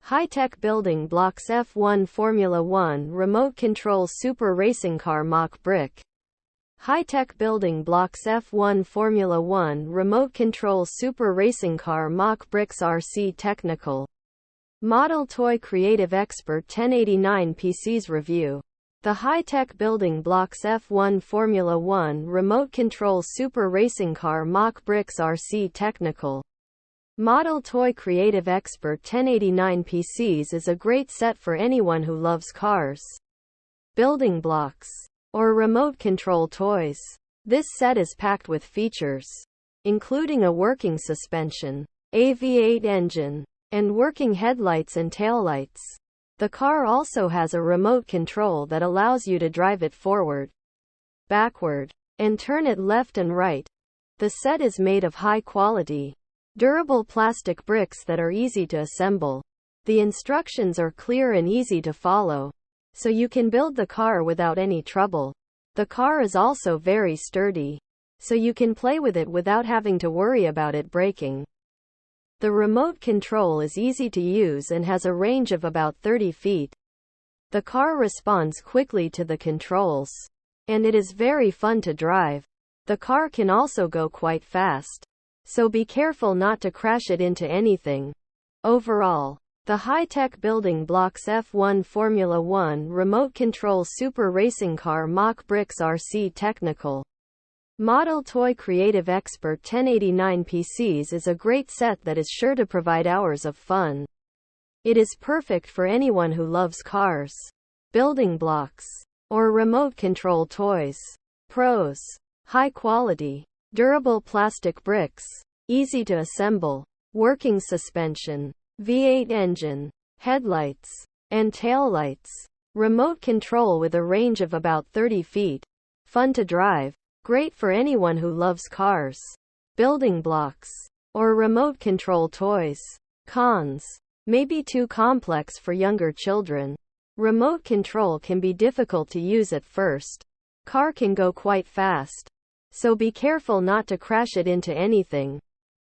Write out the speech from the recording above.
High-tech building blocks F1 Formula 1 remote control super racing car mock brick. High-tech building blocks F1 Formula 1 remote control super racing car mock bricks RC Technical Model Toy Creative Expert 1089 PC's review. The high-tech building blocks F1 Formula 1 remote control super racing car mock bricks RC Technical Model Toy Creative Expert 1089 PCs is a great set for anyone who loves cars, building blocks, or remote control toys. This set is packed with features, including a working suspension, a V8 engine, and working headlights and taillights. The car also has a remote control that allows you to drive it forward, backward, and turn it left and right. The set is made of high-quality, durable plastic bricks that are easy to assemble. The instructions are clear and easy to follow, so you can build the car without any trouble. The car is also very sturdy, so you can play with it without having to worry about it breaking. The remote control is easy to use and has a range of about 30 feet. The car responds quickly to the controls, and it is very fun to drive. The car can also go quite fast, so be careful not to crash it into anything. Overall, the high-tech building blocks F1 Formula 1 remote control super racing car mock bricks RC Technical Model Toy Creative Expert 1089 PCs is a great set that is sure to provide hours of fun. It is perfect for anyone who loves cars, building blocks, or remote control toys. Pros: high quality, durable plastic bricks, easy to assemble, working suspension, V8 engine, headlights, and taillights, remote control with a range of about 30 feet, fun to drive, great for anyone who loves cars, building blocks, or remote control toys. Cons: may be too complex for younger children. Remote control can be difficult to use at first. Car can go quite fast, so be careful not to crash it into anything.